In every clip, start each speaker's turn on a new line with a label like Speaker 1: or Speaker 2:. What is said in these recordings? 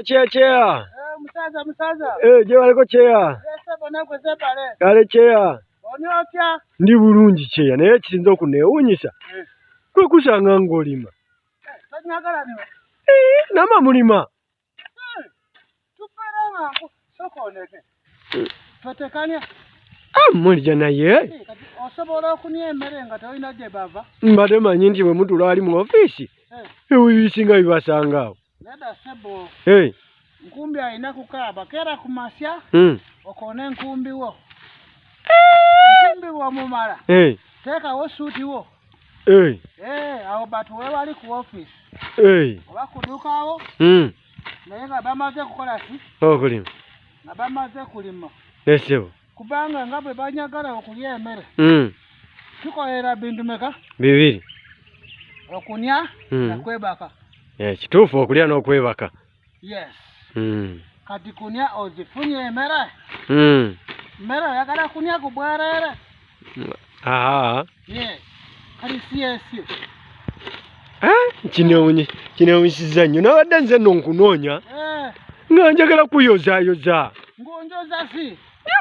Speaker 1: Cheya.
Speaker 2: Musaza.
Speaker 1: Je waliko cheya. Kale cheya. Ndi bulungi cheya naye kisinza okuneewuunyisa. Kwe kusanga ng'olima. Nama mulima. Mulija naye.
Speaker 2: Osobola okunya emmere nga tolina gye bava.
Speaker 1: Mbadde manyi nti bwe mutuula ali mu ofiisi. Ebisinga bibasanga awo.
Speaker 2: Nedda ssebo. Nkumbi alina kukaaba keera ku masya. Okoona enkumbi wo. Enkumbi bw'omumala. Teekawo suuti wo. Awo batu we wali ku ofiisi. Oba kuduukawo. Naye nga bamaze kukola ki?
Speaker 1: Okulima.
Speaker 2: Nga bamaze kulima.
Speaker 1: Ssebo.
Speaker 2: Kubanga nga bwe banyagala okulya emmere. Tukolerera bintu meka?
Speaker 1: Bibiri.
Speaker 2: Okunya na kwebaka.
Speaker 1: Kituufu okulya n'okwebaka.
Speaker 2: Yes. Kati kunya ozifunye emmere? Mmere oyagala kunya ku bwereere? Yes. Kati siyesyo.
Speaker 1: Kineewunyisiza nnyo nabadde nze nno nkunoonya nga njagala kuyozaayoza.
Speaker 2: Ng'onjoza si?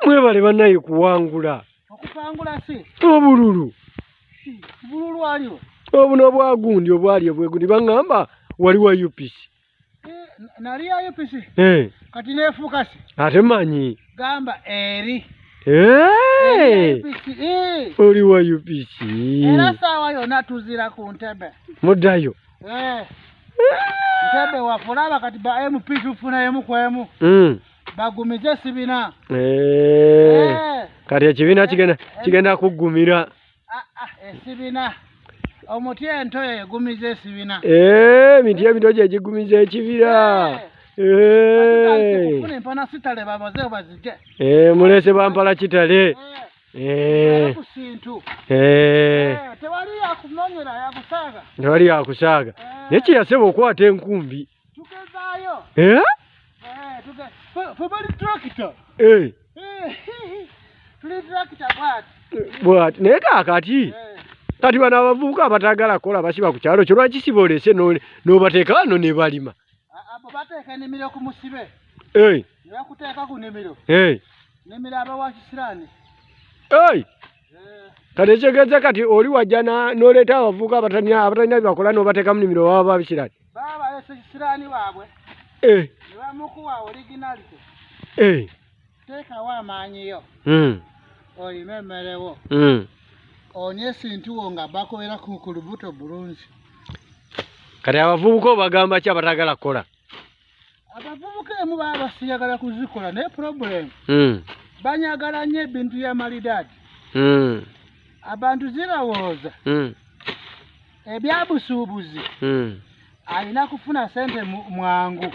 Speaker 1: Mwebale bannaye kuwangula.
Speaker 2: Okupangula si?
Speaker 1: Obululu.
Speaker 2: Bululu aliwo?
Speaker 1: Obuno obwagundi obwali obwegundi baŋŋamba wali wa UPC.
Speaker 2: Nali ya UPC? Kati neefuuka si?
Speaker 1: Ate manyi.
Speaker 2: Gamba eri.
Speaker 1: Oli wa UPC.
Speaker 2: Era saawa yonna tuzira ku ntebe.
Speaker 1: Muddayo.
Speaker 2: Ntebe wafulaba kati ba MP tufuna emu ku emu. Bagumize esibina.
Speaker 1: Kati ekibiina kigenda kuggumira.
Speaker 2: Esibina. Omuti entoyo egumize esibina.
Speaker 1: Emiti emito gye gigumiza ekibira.
Speaker 2: Kufuna empana sitale bamaze bazije.
Speaker 1: Mulese bampala kitale.
Speaker 2: Kusintu.
Speaker 1: Tewali
Speaker 2: yakunonyera yakusaaga.
Speaker 1: Tewali yakusaaga. Naye kyeyaseba okwata enkumbi.
Speaker 2: Tugezaayo. Febali tractor. Tuli tractor bwati.
Speaker 1: Naye kaakati. Kati bano abavubuka abatagala kukola basiba ku kyalo kyo lwaki siba olese n'obateeka wano ne balima.
Speaker 2: Abo bateeka ennimiro ku musibe. Ne bakuteeka ku nnimiro. Nnimiro abawa kisiraani.
Speaker 1: Kati ekitegeeza kati oli wajja n'oleeta abavubuka abatalina byebakola n'obateeka mu nnimiro baba babisiraani.
Speaker 2: Baba balese kisiraani waabwe. Ne bamukuwa originality. Teekawo amaanyi yo. Olime emmere wo. Onye esintu wo nga bakolera ku lubuto bulungi.
Speaker 1: Kati abavubuka obagamba ki abatagala kukola?
Speaker 2: Abavubuka emu baba basiyagala kuzikola naye problem. Banyagala nnyo ebintu by'amalidaadi. Abantu zirowooza. Ebyabusuubuzi. Alina kufuna ssente mwangu.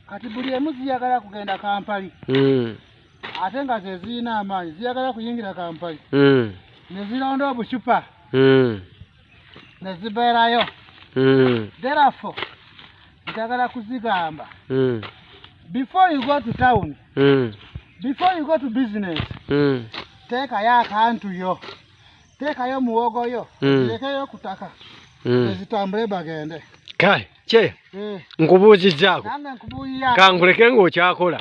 Speaker 2: Kati buli emu ziyagala kugenda Kampali. Ate nga ze zirina amaanyi ziyagala kuyingira Kampali. Ne zironda obucupa. Ne zibeerayo. Therefore, njagala kuzigamba. Before you go to town, before you go to business, teekayo akantu yo. Teekayo muwogo yo. Zirekeyo ku ttaka. Zitambule bagende.
Speaker 1: Kale, Cheya. Nkubuuzizzaako.
Speaker 2: Nange nkubuulira.
Speaker 1: Kankuleke ng'okyakola.